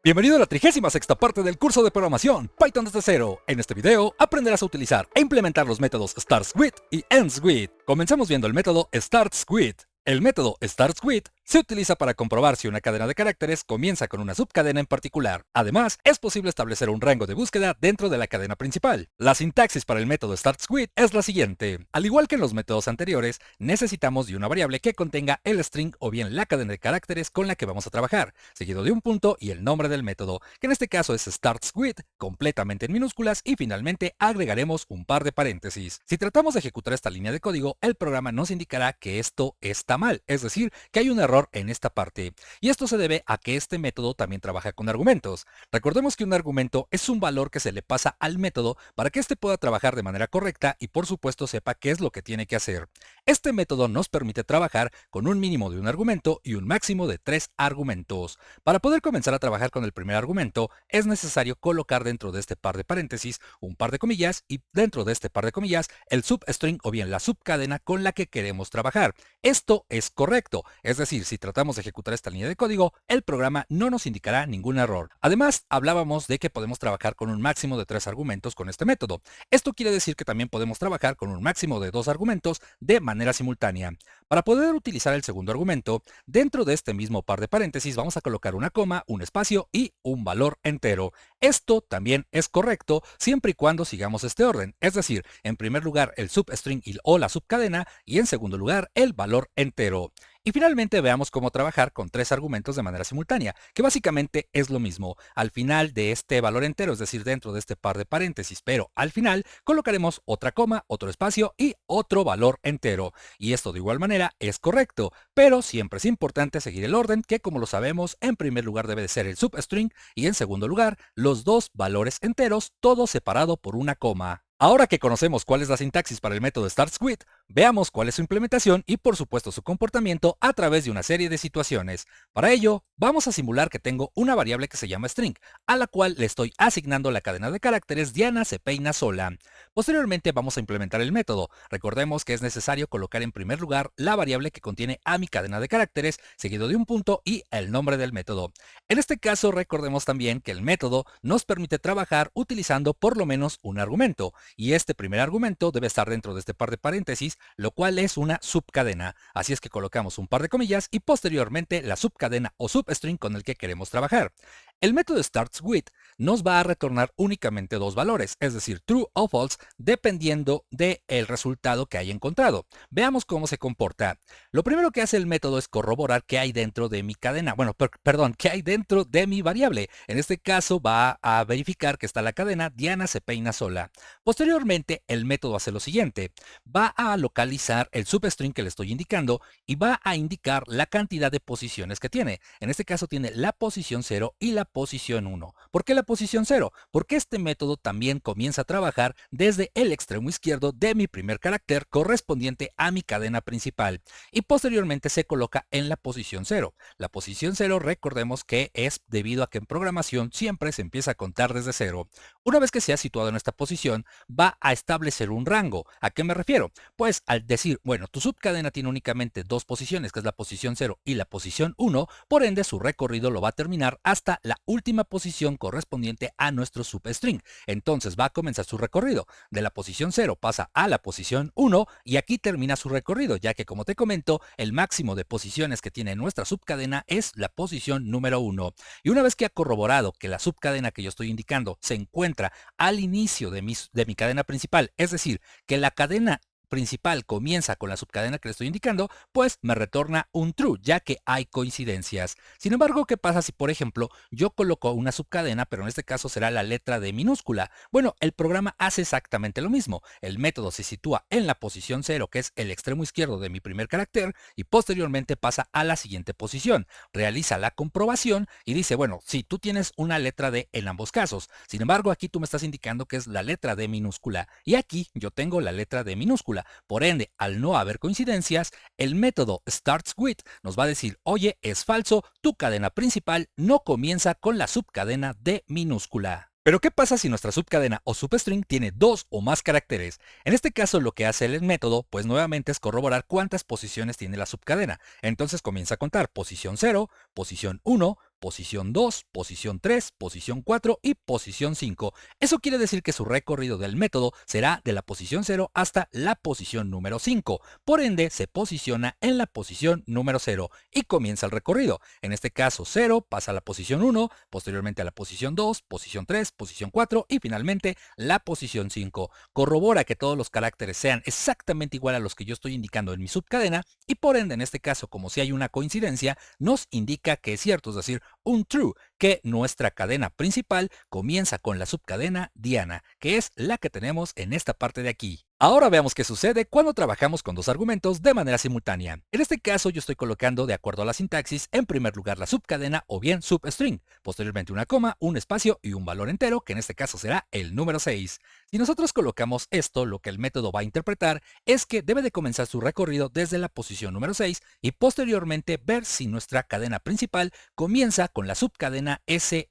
Bienvenido a la 36ª parte del curso de programación Python desde cero. En este video aprenderás a utilizar e implementar los métodos startsWith y endsWith. Comencemos viendo el método startsWith. El método startsWith se utiliza para comprobar si una cadena de caracteres comienza con una subcadena en particular. Además, es posible establecer un rango de búsqueda dentro de la cadena principal. La sintaxis para el método startsWith es la siguiente. Al igual que en los métodos anteriores, necesitamos de una variable que contenga el string o bien la cadena de caracteres con la que vamos a trabajar, seguido de un punto y el nombre del método, que en este caso es startsWith, completamente en minúsculas, y finalmente agregaremos un par de paréntesis. Si tratamos de ejecutar esta línea de código, el programa nos indicará que esto está mal, es decir, que hay un error en esta parte, y esto se debe a que este método también trabaja con argumentos. Recordemos que un argumento es un valor que se le pasa al método para que éste pueda trabajar de manera correcta y por supuesto sepa qué es lo que tiene que hacer. Este método nos permite trabajar con un mínimo de un argumento y un máximo de 3 argumentos. Para poder comenzar a trabajar con el primer argumento, es necesario colocar dentro de este par de paréntesis un par de comillas y dentro de este par de comillas el substring o bien la subcadena con la que queremos trabajar. Esto es correcto, es decir, si tratamos de ejecutar esta línea de código, el programa no nos indicará ningún error. Además, hablábamos de que podemos trabajar con un máximo de 3 argumentos con este método. Esto quiere decir que también podemos trabajar con un máximo de 2 argumentos de manera simultánea. Para poder utilizar el segundo argumento, dentro de este mismo par de paréntesis vamos a colocar una coma, un espacio y un valor entero. Esto también es correcto siempre y cuando sigamos este orden, es decir, en primer lugar el substring o la subcadena y en segundo lugar el valor entero. Y finalmente veamos cómo trabajar con 3 argumentos de manera simultánea, que básicamente es lo mismo. Al final de este valor entero, es decir, dentro de este par de paréntesis, pero al final colocaremos otra coma, otro espacio y otro valor entero. Y esto de igual manera es correcto, pero siempre es importante seguir el orden que, como lo sabemos, en primer lugar debe de ser el substring y en segundo lugar los dos valores enteros, todo separado por una coma. Ahora que conocemos cuál es la sintaxis para el método startsWith, veamos cuál es su implementación y por supuesto su comportamiento a través de una serie de situaciones. Para ello, vamos a simular que tengo una variable que se llama string, a la cual le estoy asignando la cadena de caracteres Diana se peina sola. Posteriormente vamos a implementar el método. Recordemos que es necesario colocar en primer lugar la variable que contiene a mi cadena de caracteres, seguido de un punto y el nombre del método. En este caso, recordemos también que el método nos permite trabajar utilizando por lo menos un argumento, y este primer argumento debe estar dentro de este par de paréntesis, lo cual es una subcadena. Así es que colocamos un par de comillas y posteriormente la subcadena o substring con el que queremos trabajar. El método startsWith nos va a retornar únicamente dos valores, es decir, true o false, dependiendo del resultado que haya encontrado. Veamos cómo se comporta. Lo primero que hace el método es corroborar qué hay dentro de mi cadena, qué hay dentro de mi variable. En este caso va a verificar que está la cadena Diana se peina sola. Posteriormente, el método hace lo siguiente. Va a localizar el substring que le estoy indicando y va a indicar la cantidad de posiciones que tiene. En este caso tiene la posición 0 y la posición 1. ¿Por qué la posición 0? Porque este método también comienza a trabajar desde el extremo izquierdo de mi primer carácter correspondiente a mi cadena principal y posteriormente se coloca en la posición 0. La posición 0, recordemos que es debido a que en programación siempre se empieza a contar desde 0. Una vez que se ha situado en esta posición, va a establecer un rango. ¿A qué me refiero? Pues al decir, bueno, tu subcadena tiene únicamente dos posiciones, que es la posición 0 y la posición 1, por ende su recorrido lo va a terminar hasta la última posición correspondiente a nuestro substring. Entonces va a comenzar su recorrido. De la posición 0 pasa a la posición 1 y aquí termina su recorrido, ya que como te comento, el máximo de posiciones que tiene nuestra subcadena es la posición número 1. Y una vez que ha corroborado que la subcadena que yo estoy indicando se encuentra al inicio de mi cadena principal, es decir, que la cadena principal comienza con la subcadena que le estoy indicando, pues me retorna un true, ya que hay coincidencias. Sin embargo, ¿qué pasa si, por ejemplo, yo coloco una subcadena, pero en este caso será la letra D minúscula? Bueno, el programa hace exactamente lo mismo. El método se sitúa en la posición 0, que es el extremo izquierdo de mi primer carácter, y posteriormente pasa a la siguiente posición. Realiza la comprobación y dice, bueno, si tú tienes una letra D en ambos casos. Sin embargo, aquí tú me estás indicando que es la letra D minúscula, y aquí yo tengo la letra D minúscula. Por ende, al no haber coincidencias, el método startsWith nos va a decir, oye, es falso, tu cadena principal no comienza con la subcadena D minúscula. Pero ¿qué pasa si nuestra subcadena o substring tiene dos o más caracteres? En este caso lo que hace el método, pues nuevamente es corroborar cuántas posiciones tiene la subcadena. Entonces comienza a contar posición 0, posición 1, posición 2, posición 3, posición 4 y posición 5. Eso quiere decir que su recorrido del método será de la posición 0 hasta la posición número 5. Por ende, se posiciona en la posición número 0 y comienza el recorrido. En este caso, 0 pasa a la posición 1, posteriormente a la posición 2, posición 3, posición 4 y finalmente la posición 5. Corrobora que todos los caracteres sean exactamente igual a los que yo estoy indicando en mi subcadena y por ende, en este caso, como si hay una coincidencia, nos indica que es cierto, es decir, un true, que nuestra cadena principal comienza con la subcadena Diana, que es la que tenemos en esta parte de aquí. Ahora veamos qué sucede cuando trabajamos con dos argumentos de manera simultánea. En este caso yo estoy colocando, de acuerdo a la sintaxis, en primer lugar la subcadena o bien substring, posteriormente una coma, un espacio y un valor entero, que en este caso será el número 6. Si nosotros colocamos esto, lo que el método va a interpretar es que debe de comenzar su recorrido desde la posición número 6 y posteriormente ver si nuestra cadena principal comienza con la subcadena SE.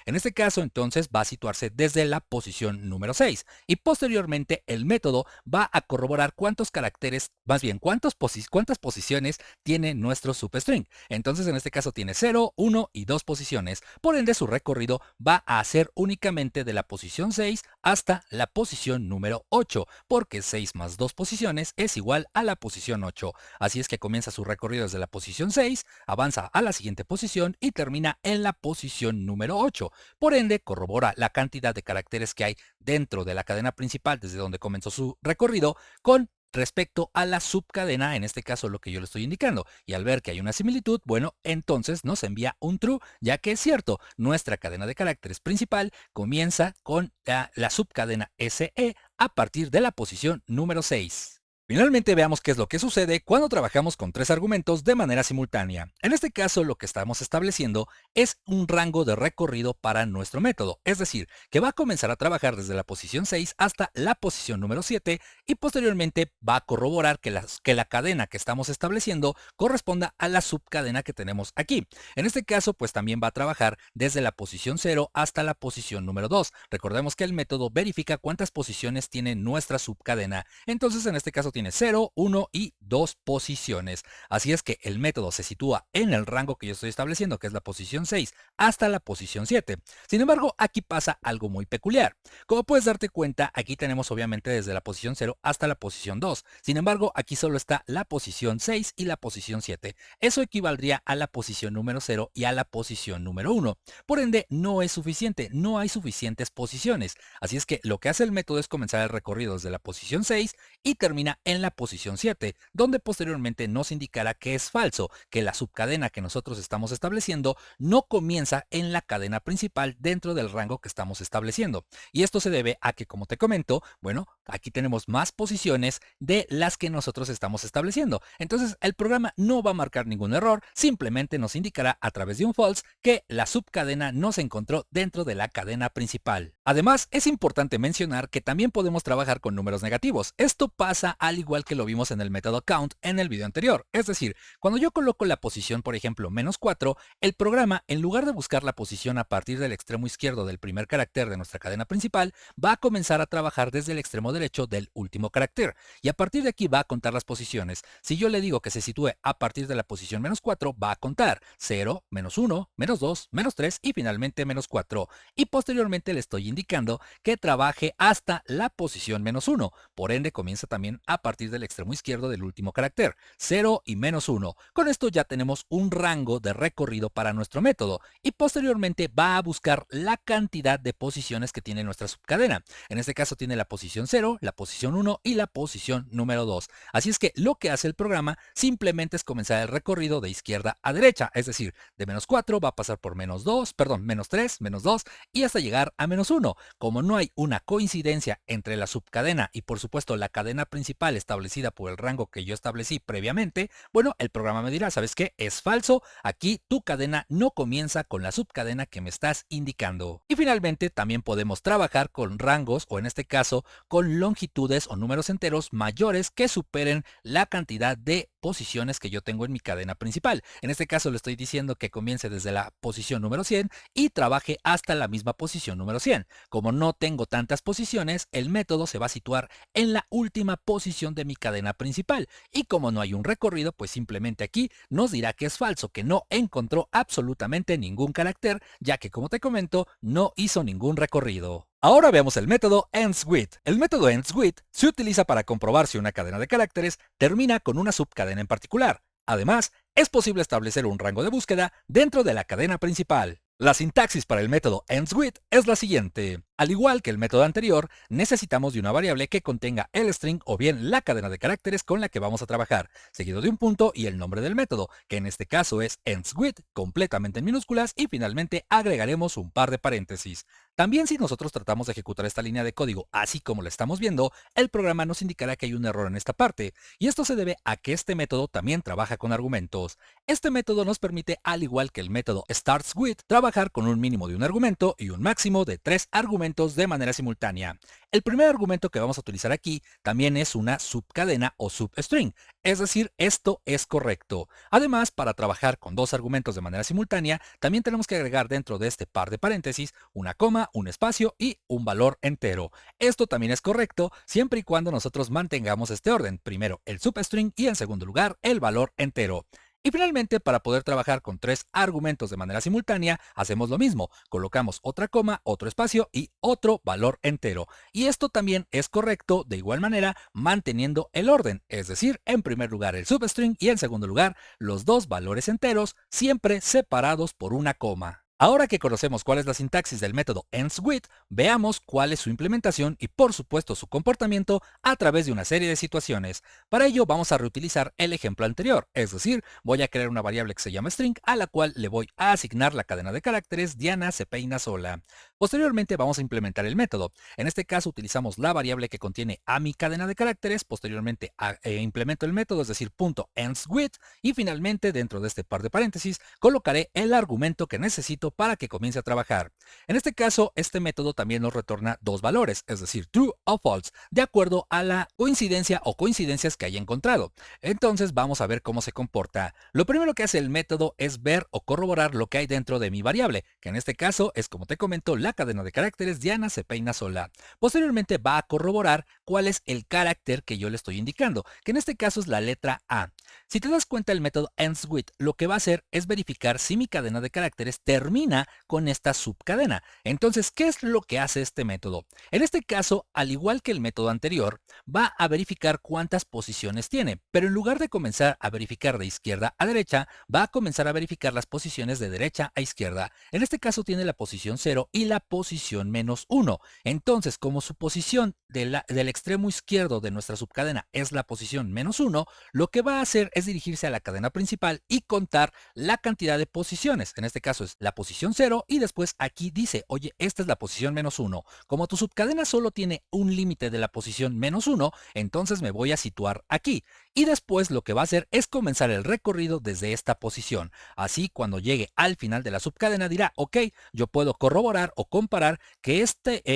En este caso entonces va a situarse desde la posición número 6 y posteriormente el método va a corroborar cuántos caracteres, más bien cuántas posiciones tiene nuestro substring. Entonces en este caso tiene 0, 1 y 2 posiciones. Por ende su recorrido va a ser únicamente de la posición 6 hasta la posición número 8, porque 6 más 2 posiciones es igual a la posición 8. Así es que comienza su recorrido desde la posición 6, avanza a la siguiente posición y termina en la posición número 8. Por ende corrobora la cantidad de caracteres que hay dentro de la cadena principal desde donde comenzó su recorrido con respecto a la subcadena, en este caso lo que yo le estoy indicando. Y al ver que hay una similitud, bueno, entonces nos envía un true, ya que es cierto, nuestra cadena de caracteres principal comienza con la subcadena SE a partir de la posición número 6. Finalmente veamos qué es lo que sucede cuando trabajamos con tres argumentos de manera simultánea. En este caso lo que estamos estableciendo es un rango de recorrido para nuestro método, es decir, que va a comenzar a trabajar desde la posición 6 hasta la posición número 7 y posteriormente va a corroborar que la cadena que estamos estableciendo corresponda a la subcadena que tenemos aquí. En este caso pues también va a trabajar desde la posición 0 hasta la posición número 2. Recordemos que el método verifica cuántas posiciones tiene nuestra subcadena. Entonces en este caso tiene 0, 1 y 2 posiciones. Así es que el método se sitúa en el rango que yo estoy estableciendo, que es la posición 6 hasta la posición 7. Sin embargo, aquí pasa algo muy peculiar. Como puedes darte cuenta, aquí tenemos obviamente desde la posición 0 hasta la posición 2. Sin embargo, aquí solo está la posición 6 y la posición 7. Eso equivaldría a la posición número 0 y a la posición número 1. Por ende, no es suficiente, no hay suficientes posiciones. Así es que lo que hace el método es comenzar el recorrido desde la posición 6 y termina en la posición 7, donde posteriormente nos indicará que es falso, que la subcadena que nosotros estamos estableciendo no comienza en la cadena principal dentro del rango que estamos estableciendo. Y esto se debe a que, como te comento, bueno, aquí tenemos más posiciones de las que nosotros estamos estableciendo. Entonces el programa no va a marcar ningún error, simplemente nos indicará a través de un false que la subcadena no se encontró dentro de la cadena principal. Además, es importante mencionar que también podemos trabajar con números negativos. Esto pasa al igual que lo vimos en el método count en el video anterior. Es decir, cuando yo coloco la posición, por ejemplo, -4, el programa, en lugar de buscar la posición a partir del extremo izquierdo del primer carácter de nuestra cadena principal, va a comenzar a trabajar desde el extremo derecho del último carácter. Y a partir de aquí va a contar las posiciones. Si yo le digo que se sitúe a partir de la posición -4, va a contar 0, -1, -2, -3 y finalmente -4. Y posteriormente le estoy indicando que trabaje hasta la posición -1. Por ende, comienza también a partir del extremo izquierdo del último carácter, 0 y -1. Con esto ya tenemos un rango de recorrido para nuestro método y posteriormente va a buscar la cantidad de posiciones que tiene nuestra subcadena. En este caso tiene la posición 0, la posición 1 y la posición número 2. Así es que lo que hace el programa simplemente es comenzar el recorrido de izquierda a derecha, es decir, de -4 va a pasar por -2, perdón, -3, -2 y hasta llegar a -1. Como no hay una coincidencia entre la subcadena y por supuesto la cadena principal establecida por el rango que yo establecí previamente, bueno, el programa me dirá, ¿sabes qué? Es falso, aquí tu cadena no comienza con la subcadena que me estás indicando. Y finalmente también podemos trabajar con rangos o en este caso con con longitudes o números enteros mayores que superen la cantidad de posiciones que yo tengo en mi cadena principal. En este caso le estoy diciendo que comience desde la posición número 100 y trabaje hasta la misma posición número 100. Como no tengo tantas posiciones, el método se va a situar en la última posición de mi cadena principal. Y como no hay un recorrido, pues simplemente aquí nos dirá que es falso, que no encontró absolutamente ningún carácter, ya que como te comento, no hizo ningún recorrido. Ahora veamos el método EndsWith. El método EndsWith se utiliza para comprobar si una cadena de caracteres termina con una subcadena en particular. Además, es posible establecer un rango de búsqueda dentro de la cadena principal. La sintaxis para el método EndsWith es la siguiente. Al igual que el método anterior, necesitamos de una variable que contenga el string o bien la cadena de caracteres con la que vamos a trabajar, seguido de un punto y el nombre del método, que en este caso es EndsWith, completamente en minúsculas, y finalmente agregaremos un par de paréntesis. También si nosotros tratamos de ejecutar esta línea de código así como la estamos viendo, el programa nos indicará que hay un error en esta parte, y esto se debe a que este método también trabaja con argumentos. Este método nos permite, al igual que el método startsWith, trabajar con un mínimo de un argumento y un máximo de 3 argumentos de manera simultánea. El primer argumento que vamos a utilizar aquí también es una subcadena o substring, es decir, esto es correcto. Además, para trabajar con 2 argumentos de manera simultánea, también tenemos que agregar dentro de este par de paréntesis una coma, un espacio y un valor entero. Esto también es correcto siempre y cuando nosotros mantengamos este orden, primero el substring y en segundo lugar el valor entero. Y finalmente, para poder trabajar con 3 argumentos de manera simultánea, hacemos lo mismo, colocamos otra coma, otro espacio y otro valor entero. Y esto también es correcto de igual manera manteniendo el orden, es decir, en primer lugar el substring y en segundo lugar los 2 valores enteros, siempre separados por una coma. Ahora que conocemos cuál es la sintaxis del método EndsWith, veamos cuál es su implementación y por supuesto su comportamiento a través de una serie de situaciones. Para ello vamos a reutilizar el ejemplo anterior, es decir, voy a crear una variable que se llama string a la cual le voy a asignar la cadena de caracteres Diana se peina sola. Posteriormente vamos a implementar el método. En este caso utilizamos la variable que contiene a mi cadena de caracteres, posteriormente implemento el método, es decir, .EndsWith, y finalmente dentro de este par de paréntesis colocaré el argumento que necesito para que comience a trabajar. En este caso, este método también nos retorna 2 valores, es decir, true o false, de acuerdo a la coincidencia o coincidencias que haya encontrado. Entonces vamos a ver cómo se comporta. Lo primero que hace el método es ver o corroborar lo que hay dentro de mi variable, que en este caso es, como te comento, la cadena de caracteres Diana se peina sola. Posteriormente va a corroborar cuál es el carácter que yo le estoy indicando, que en este caso es la letra A. Si te das cuenta, el método EndsWith lo que va a hacer es verificar si mi cadena de caracteres termina con esta subcadena. Entonces, ¿qué es lo que hace este método? En este caso, al igual que el método anterior, va a verificar cuántas posiciones tiene, pero en lugar de comenzar a verificar de izquierda a derecha, va a comenzar a verificar las posiciones de derecha a izquierda. En este caso tiene la posición 0 y la posición -1. Entonces, como su posición del extremo izquierdo de nuestra subcadena es la posición -1, lo que va a hacer es dirigirse a la cadena principal y contar la cantidad de posiciones. En este caso es la posición 0 y después aquí dice, oye, esta es la posición -1. Como tu subcadena solo tiene un límite de la posición -1, entonces me voy a situar aquí. Y después lo que va a hacer es comenzar el recorrido desde esta posición. Así, cuando llegue al final de la subcadena dirá, ok, yo puedo corroborar o comparar que,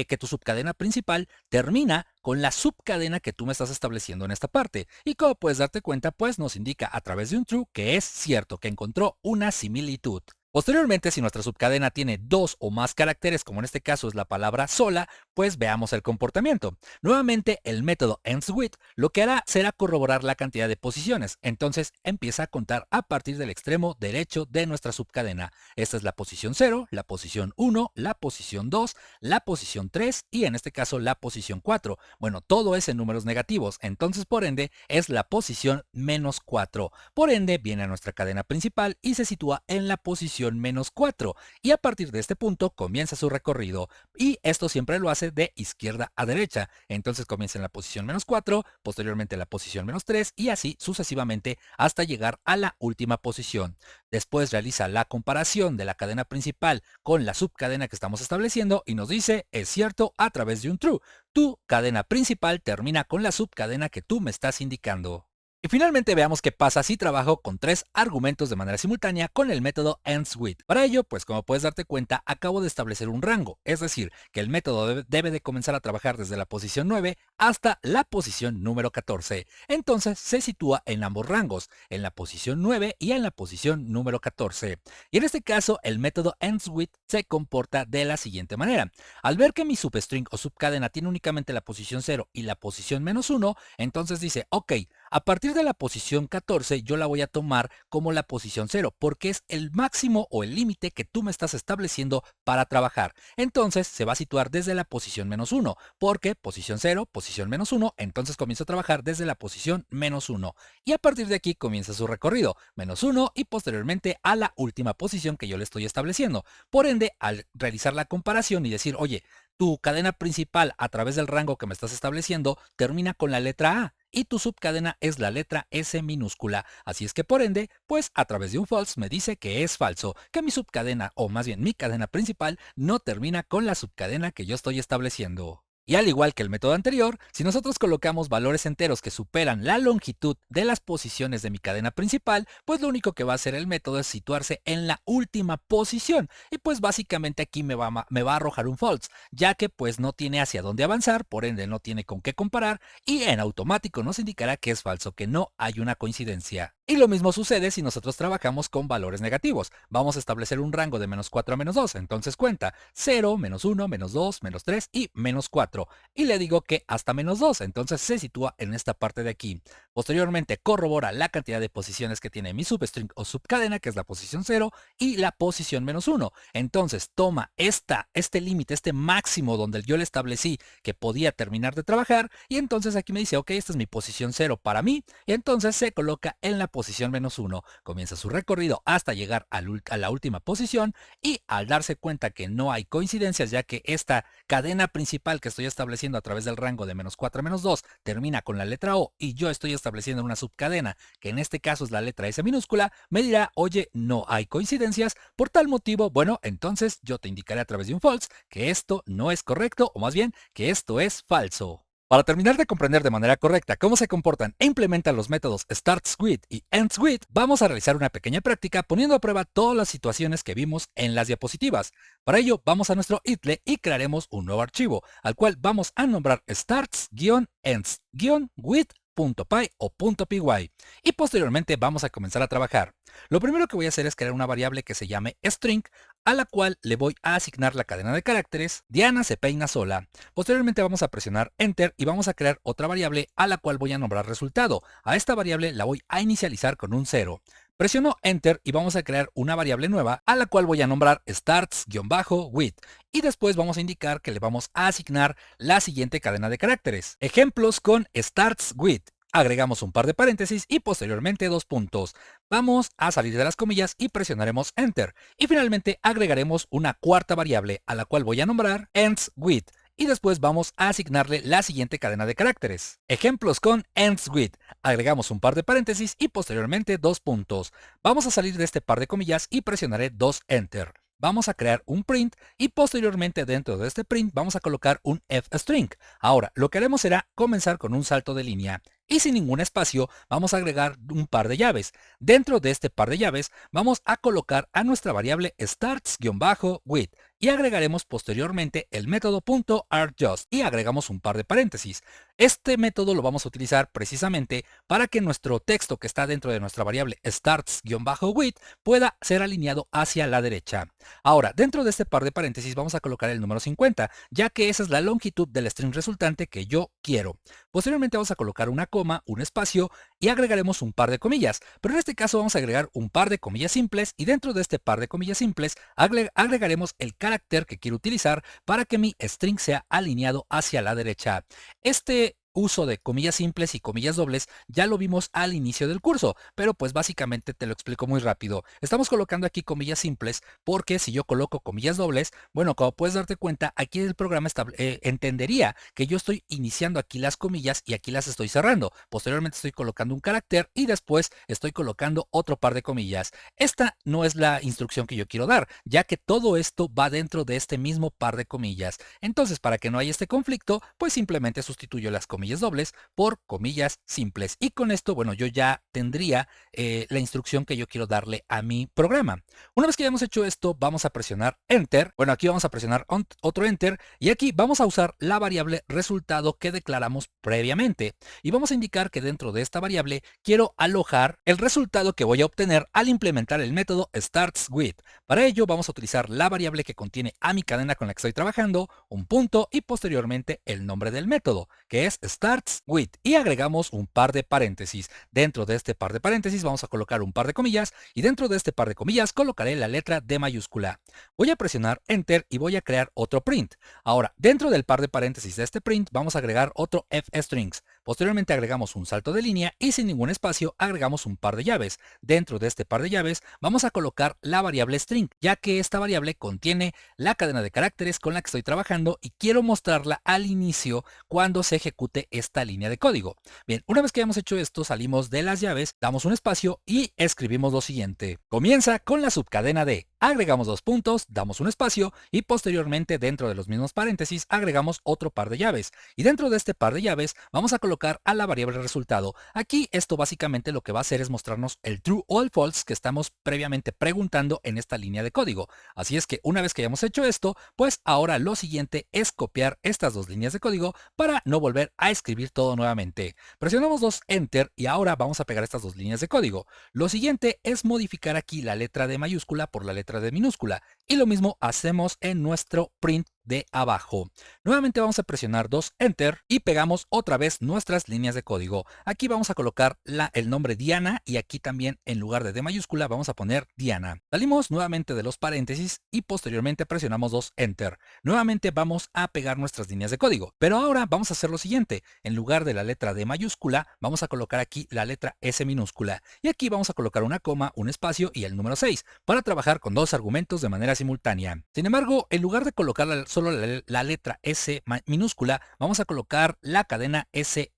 que tu subcadena principal termina con la subcadena que tú me estás estableciendo en esta parte. Y como puedes darte cuenta, pues nos indica a través de un true que es cierto, que encontró una similitud. Posteriormente, si nuestra subcadena tiene 2 o más caracteres, como en este caso es la palabra sola, pues veamos el comportamiento. Nuevamente, el método EndsWith lo que hará será corroborar la cantidad de posiciones. Entonces empieza a contar a partir del extremo derecho de nuestra subcadena. Esta es la posición 0, la posición 1, la posición 2, la posición 3 y en este caso la posición 4. Bueno, todo es en números negativos, entonces por ende es la posición -4. Por ende viene a nuestra cadena principal y se sitúa en la posición -4 y a partir de este punto comienza su recorrido y esto siempre lo hace de izquierda a derecha. Entonces comienza en la posición -4, posteriormente en la posición -3 y así sucesivamente hasta llegar a la última posición. Después realiza la comparación de la cadena principal con la subcadena que estamos estableciendo y nos dice, es cierto, a través de un true. Tu cadena principal termina con la subcadena que tú me estás indicando. Y finalmente veamos qué pasa si trabajo con 3 argumentos de manera simultánea con el método EndsWith. Para ello, pues como puedes darte cuenta, acabo de establecer un rango, es decir, que el método debe de comenzar a trabajar desde la posición 9 hasta la posición número 14. Entonces se sitúa en ambos rangos, en la posición 9 y en la posición número 14. Y en este caso, el método EndsWith se comporta de la siguiente manera. Al ver que mi substring o subcadena tiene únicamente la posición 0 y la posición -1, entonces dice, ok, a partir de la posición 14 yo la voy a tomar como la posición 0 porque es el máximo o el límite que tú me estás estableciendo para trabajar. Entonces se va a situar desde la posición -1 porque posición 0, posición -1, entonces comienzo a trabajar desde la posición -1 y a partir de aquí comienza su recorrido, -1 y posteriormente a la última posición que yo le estoy estableciendo. Por ende, al realizar la comparación y decir, oye, tu cadena principal a través del rango que me estás estableciendo termina con la letra A y tu subcadena es la letra S minúscula. Así es que por ende, pues a través de un false me dice que es falso, que mi subcadena o más bien mi cadena principal no termina con la subcadena que yo estoy estableciendo. Y al igual que el método anterior, si nosotros colocamos valores enteros que superan la longitud de las posiciones de mi cadena principal, pues lo único que va a hacer el método es situarse en la última posición. Y pues básicamente aquí me va a arrojar un false, ya que pues no tiene hacia dónde avanzar, por ende no tiene con qué comparar y en automático nos indicará que es falso, que no hay una coincidencia. Y lo mismo sucede si nosotros trabajamos con valores negativos. Vamos a establecer un rango de -4 a -2, entonces cuenta 0, -1, -2, -3 y -4. Y le digo que hasta -2, entonces se sitúa en esta parte de aquí. Posteriormente corrobora la cantidad de posiciones que tiene mi substring o subcadena, que es la posición 0, y la posición -1. Entonces toma este límite, este máximo donde yo le establecí que podía terminar de trabajar, y entonces aquí me dice, ok, esta es mi posición 0 para mí, y entonces se coloca en la posición -1, comienza su recorrido hasta llegar a la última posición y al darse cuenta que no hay coincidencias ya que esta cadena principal que estoy estableciendo a través del rango de -4 a -2 termina con la letra O y yo estoy estableciendo una subcadena que en este caso es la letra S minúscula, me dirá, oye, no hay coincidencias, por tal motivo, bueno, entonces yo te indicaré a través de un false que esto no es correcto o más bien que esto es falso. Para terminar de comprender de manera correcta cómo se comportan e implementan los métodos StartSquid y EndSquid, vamos a realizar una pequeña práctica poniendo a prueba todas las situaciones que vimos en las diapositivas. Para ello vamos a nuestro IDLE y crearemos un nuevo archivo, al cual vamos a nombrar starts-ends-with.py o .py y posteriormente vamos a comenzar a trabajar. Lo primero que voy a hacer es crear una variable que se llame string, a la cual le voy a asignar la cadena de caracteres Diana se peina sola. Posteriormente vamos a presionar Enter y vamos a crear otra variable a la cual voy a nombrar resultado. A esta variable la voy a inicializar con un 0. Presiono Enter y vamos a crear una variable nueva a la cual voy a nombrar starts-with y después vamos a indicar que le vamos a asignar la siguiente cadena de caracteres. Ejemplos con starts-with. Agregamos un par de paréntesis y posteriormente 2 puntos. Vamos a salir de las comillas y presionaremos Enter. Y finalmente agregaremos una cuarta variable a la cual voy a nombrar EndsWith. Y después vamos a asignarle la siguiente cadena de caracteres. Ejemplos con EndsWith. Agregamos un par de paréntesis y posteriormente 2 puntos. Vamos a salir de este par de comillas y presionaré 2 Enter. Vamos a crear un print y posteriormente dentro de este print vamos a colocar un f-string. Ahora, lo que haremos será comenzar con un salto de línea y sin ningún espacio vamos a agregar un par de llaves. Dentro de este par de llaves vamos a colocar a nuestra variable starts-with y agregaremos posteriormente el método .artJust y agregamos un par de paréntesis. Este método lo vamos a utilizar precisamente para que nuestro texto que está dentro de nuestra variable starts-with pueda ser alineado hacia la derecha. Ahora, dentro de este par de paréntesis vamos a colocar el número 50, ya que esa es la longitud del string resultante que yo quiero. Posteriormente vamos a colocar una coma, un espacio y agregaremos un par de comillas, pero en este caso vamos a agregar un par de comillas simples y dentro de este par de comillas simples agregaremos el carácter que quiero utilizar para que mi string sea alineado hacia la derecha. Este uso de comillas simples y comillas dobles ya lo vimos al inicio del curso, pero pues básicamente te lo explico muy rápido. Estamos colocando aquí comillas simples porque si yo coloco comillas dobles, bueno, como puedes darte cuenta, aquí el programa entendería que yo estoy iniciando aquí las comillas y aquí las estoy cerrando. Posteriormente estoy colocando un carácter y después estoy colocando otro par de comillas. Esta no es la instrucción que yo quiero dar, ya que todo esto va dentro de este mismo par de comillas. Entonces, para que no haya este conflicto, pues simplemente sustituyo las comillas comillas dobles por comillas simples. Y con esto, bueno, yo ya tendría la instrucción que yo quiero darle a mi programa. Una vez que hayamos hecho esto, vamos a presionar Enter. Bueno, aquí vamos a presionar otro Enter y aquí vamos a usar la variable resultado que declaramos previamente. Y vamos a indicar que dentro de esta variable quiero alojar el resultado que voy a obtener al implementar el método startsWith. Para ello vamos a utilizar la variable que contiene a mi cadena con la que estoy trabajando, un punto y posteriormente el nombre del método, que es startsWith, y agregamos un par de paréntesis. Dentro de este par de paréntesis vamos a colocar un par de comillas y dentro de este par de comillas colocaré la letra D mayúscula. Voy a presionar Enter y voy a crear otro print. Ahora, dentro del par de paréntesis de este print vamos a agregar otro fstrings. Posteriormente agregamos un salto de línea y sin ningún espacio agregamos un par de llaves. Dentro de este par de llaves vamos a colocar la variable string, ya que esta variable contiene la cadena de caracteres con la que estoy trabajando y quiero mostrarla al inicio cuando se ejecute esta línea de código. Bien, una vez que hayamos hecho esto, salimos de las llaves, damos un espacio y escribimos lo siguiente. Comienza con la subcadena de. Agregamos dos puntos, damos un espacio y posteriormente dentro de los mismos paréntesis agregamos otro par de llaves. Y dentro de este par de llaves vamos a colocar a la variable resultado. Aquí esto básicamente lo que va a hacer es mostrarnos el true o el false que estamos previamente preguntando en esta línea de código. Así es que una vez que hayamos hecho esto, pues ahora lo siguiente es copiar estas dos líneas de código para no volver a escribir todo nuevamente. Presionamos dos Enter y ahora vamos a pegar estas dos líneas de código. Lo siguiente es modificar aquí la letra D mayúscula por la letra D minúscula. Y lo mismo hacemos en nuestro print de abajo. Nuevamente vamos a presionar dos Enter y pegamos otra vez nuestras líneas de código. Aquí vamos a colocar el nombre Diana y aquí también en lugar de D mayúscula vamos a poner Diana. Salimos nuevamente de los paréntesis y posteriormente presionamos dos Enter. Nuevamente vamos a pegar nuestras líneas de código. Pero ahora vamos a hacer lo siguiente. En lugar de la letra D mayúscula vamos a colocar aquí la letra S minúscula. Y aquí vamos a colocar una coma, un espacio y el número 6 para trabajar con dos argumentos de manera simultánea. Sin embargo, en lugar de colocar solo la letra S minúscula, vamos a colocar la cadena SE.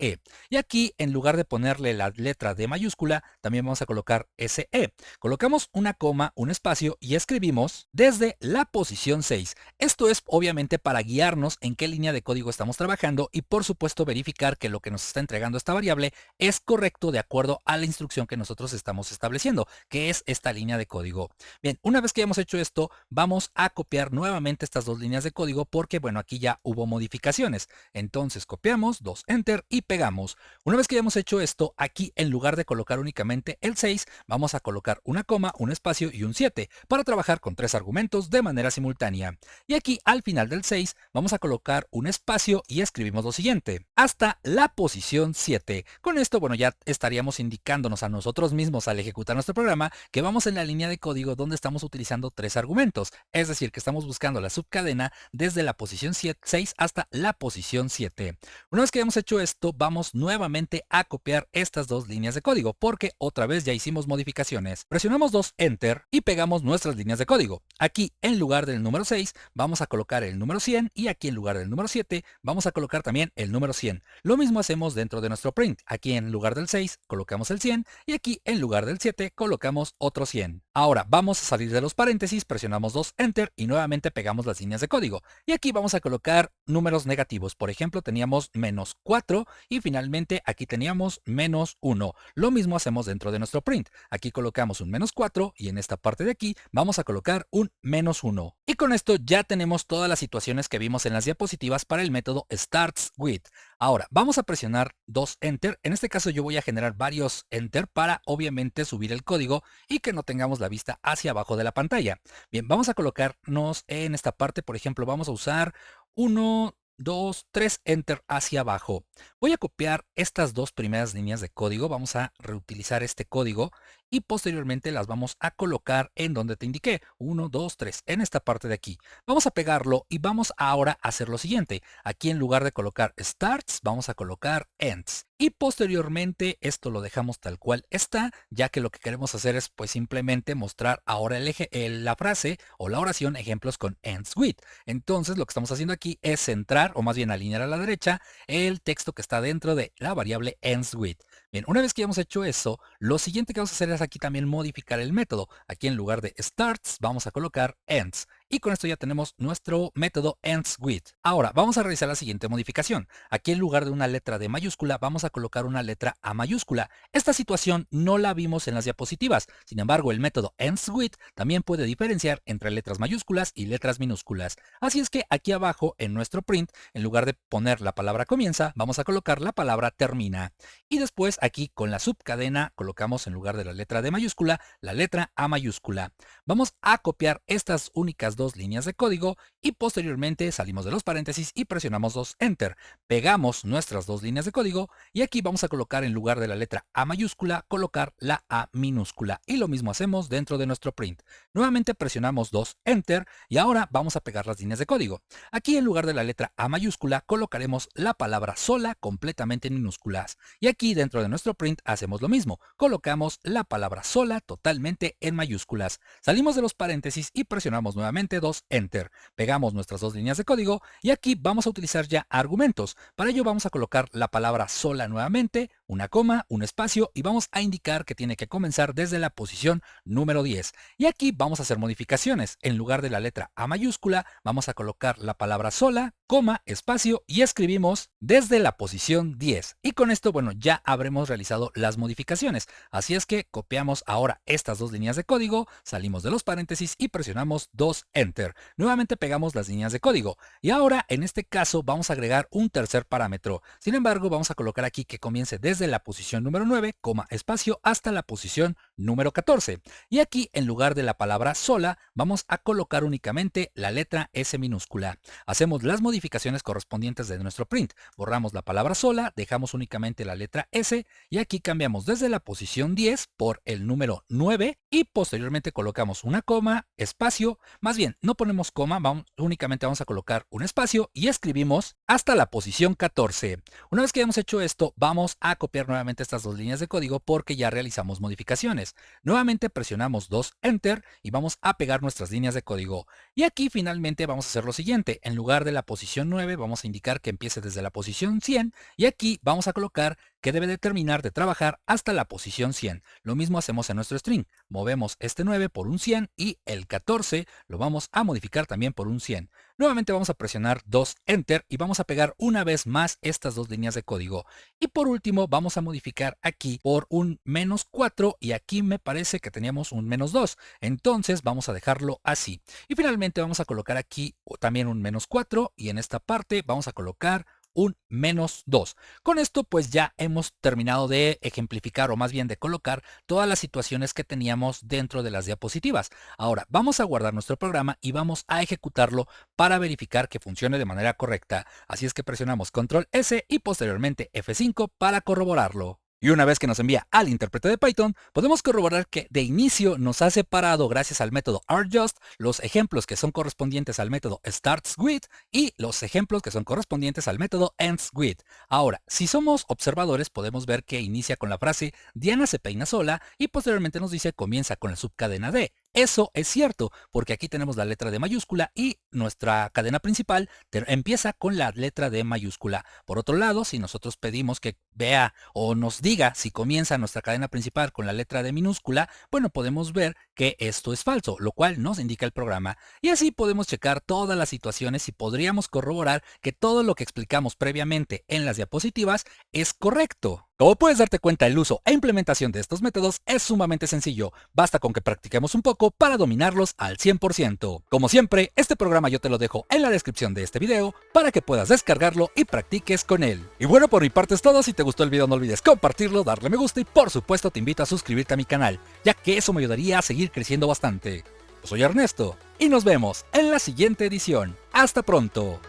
Y aquí, en lugar de ponerle la letra D mayúscula, también vamos a colocar SE. Colocamos una coma, un espacio y escribimos desde la posición 6. Esto es obviamente para guiarnos en qué línea de código estamos trabajando y por supuesto verificar que lo que nos está entregando esta variable es correcto de acuerdo a la instrucción que nosotros estamos estableciendo, que es esta línea de código. Bien, una vez que hemos hecho esto, vamos a copiar nuevamente estas dos líneas de código porque, bueno, aquí ya hubo modificaciones. Entonces copiamos, dos Enter y pegamos. Una vez que hayamos hecho esto, aquí en lugar de colocar únicamente el 6, vamos a colocar una coma, un espacio y un 7 para trabajar con tres argumentos de manera simultánea. Y aquí al final del 6 vamos a colocar un espacio y escribimos lo siguiente, hasta la posición 7. Con esto, bueno, ya estaríamos indicándonos a nosotros mismos al ejecutar nuestro programa que vamos en la línea de código donde estamos utilizando tres argumentos, es decir, que estamos buscando la subcadena desde la posición 6 hasta la posición 7. Una vez que hemos hecho esto, vamos nuevamente a copiar estas dos líneas de código porque otra vez ya hicimos modificaciones. Presionamos dos Enter y pegamos nuestras líneas de código. Aquí en lugar del número 6 vamos a colocar el número 100 y aquí en lugar del número 7 vamos a colocar también el número 100. Lo mismo hacemos dentro de nuestro print. Aquí en lugar del 6 colocamos el 100 y aquí en lugar del 7 colocamos otro 100. Ahora vamos a salir de los paréntesis, presionamos dos Enter y nuevamente pegamos las líneas de código. Y aquí vamos a colocar números negativos. Por ejemplo, teníamos menos 4 y finalmente aquí teníamos menos 1. Lo mismo hacemos dentro de nuestro print. Aquí colocamos un menos 4 y en esta parte de aquí vamos a colocar un menos 1. Y con esto ya tenemos todas las situaciones que vimos en las diapositivas para el método startsWith. Ahora vamos a presionar dos Enter. En este caso yo voy a generar varios Enter para obviamente subir el código y que no tengamos la vista hacia abajo de la pantalla. Bien, vamos a colocarnos en esta parte, por ejemplo, vamos a usar 1, 2, 3 Enter hacia abajo. Voy a copiar estas dos primeras líneas de código, vamos a reutilizar este código y posteriormente las vamos a colocar en donde te indiqué, 1, 2, 3, en esta parte de aquí. Vamos a pegarlo y vamos ahora a hacer lo siguiente. Aquí en lugar de colocar starts, vamos a colocar ends. Y posteriormente esto lo dejamos tal cual está, ya que lo que queremos hacer es pues simplemente mostrar ahora la frase o la oración ejemplos con ends with. Entonces lo que estamos haciendo aquí es centrar o más bien alinear a la derecha el texto que está dentro de la variable ends with. Bien, una vez que hemos hecho eso, lo siguiente que vamos a hacer es aquí también modificar el método. Aquí en lugar de starts vamos a colocar ends. y con esto ya tenemos nuestro método EndsWith. Ahora vamos a realizar la siguiente modificación. Aquí en lugar de una letra D mayúscula vamos a colocar una letra A mayúscula. Esta situación no la vimos en las diapositivas, sin embargo el método EndsWith también puede diferenciar entre letras mayúsculas y letras minúsculas. Así es que aquí abajo en nuestro print, en lugar de poner la palabra comienza, vamos a colocar la palabra termina. Y después aquí con la subcadena colocamos en lugar de la letra D mayúscula, la letra A mayúscula. Vamos a copiar estas únicas dos líneas de código y posteriormente salimos de los paréntesis y presionamos Enter. Pegamos nuestras dos líneas de código y aquí vamos a colocar en lugar de la letra A mayúscula, colocar la A minúscula. Y lo mismo hacemos dentro de nuestro print. Nuevamente presionamos Enter y ahora vamos a pegar las líneas de código. Aquí en lugar de la letra A mayúscula colocaremos la palabra sola completamente en minúsculas. Y aquí dentro de nuestro print hacemos lo mismo. Colocamos la palabra sola totalmente en mayúsculas. Salimos de los paréntesis y presionamos nuevamente Enter. Pegamos nuestras dos líneas de código y aquí vamos a utilizar ya argumentos. Para ello vamos a colocar la palabra sola nuevamente, una coma, un espacio y vamos a indicar que tiene que comenzar desde la posición número 10. Y aquí vamos a hacer modificaciones. En lugar de la letra A mayúscula vamos a colocar la palabra sola, coma, espacio y escribimos desde la posición 10. Y con esto, bueno, ya habremos realizado las modificaciones. Así es que copiamos ahora estas dos líneas de código, salimos de los paréntesis y presionamos Enter. Nuevamente pegamos las líneas de código. Y ahora, en este caso, vamos a agregar un tercer parámetro. Sin embargo, vamos a colocar aquí que comience desde la posición número 9, coma, espacio, hasta la posición número 14. Y aquí, en lugar de la palabra sola, vamos a colocar únicamente la letra S minúscula. Hacemos las modificaciones correspondientes de nuestro print. Borramos la palabra sola, dejamos únicamente la letra S y aquí cambiamos desde la posición 10 por el número 9 y posteriormente colocamos una coma, espacio, más bien no ponemos coma, únicamente vamos a colocar un espacio y escribimos hasta la posición 14. Una vez que hemos hecho esto, vamos a copiar nuevamente estas dos líneas de código porque ya realizamos modificaciones. Nuevamente presionamos Enter y vamos a pegar nuestras líneas de código. Y aquí finalmente vamos a hacer lo siguiente. En lugar de la posición 9 vamos a indicar que empiece desde la posición 100 y aquí vamos a colocar que debe de terminar de trabajar hasta la posición 100. Lo mismo hacemos en nuestro string. Movemos este 9 por un 100 y el 14 lo vamos a modificar también por un 100. Nuevamente vamos a presionar Enter y vamos a pegar una vez más estas dos líneas de código. Y por último vamos a modificar aquí por un -4 y aquí me parece que teníamos un -2. Entonces vamos a dejarlo así. Y finalmente vamos a colocar aquí también un -4 y en esta parte vamos a colocar un -2. Con esto pues ya hemos terminado de ejemplificar o más bien de colocar todas las situaciones que teníamos dentro de las diapositivas. Ahora vamos a guardar nuestro programa y vamos a ejecutarlo para verificar que funcione de manera correcta. Así es que presionamos Control S y posteriormente F5 para corroborarlo. Y una vez que nos envía al intérprete de Python, podemos corroborar que de inicio nos ha separado gracias al método argJust los ejemplos que son correspondientes al método startsWith y los ejemplos que son correspondientes al método endsWith. Ahora, si somos observadores, podemos ver que inicia con la frase Diana se peina sola y posteriormente nos dice comienza con la subcadena D. Eso es cierto, porque aquí tenemos la letra D mayúscula y nuestra cadena principal empieza con la letra D mayúscula. Por otro lado, si nosotros pedimos que vea o nos diga si comienza nuestra cadena principal con la letra D minúscula, bueno, podemos ver que esto es falso, lo cual nos indica el programa. Y así podemos checar todas las situaciones y podríamos corroborar que todo lo que explicamos previamente en las diapositivas es correcto. Como puedes darte cuenta, el uso e implementación de estos métodos es sumamente sencillo. Basta con que practiquemos un poco para dominarlos al 100%. Como siempre, este programa yo te lo dejo en la descripción de este video para que puedas descargarlo y practiques con él. Y bueno, por mi parte es todo. Si te gustó el video no olvides compartirlo, darle me gusta y por supuesto te invito a suscribirte a mi canal, ya que eso me ayudaría a seguir creciendo bastante. Yo soy Ernesto y nos vemos en la siguiente edición. ¡Hasta pronto!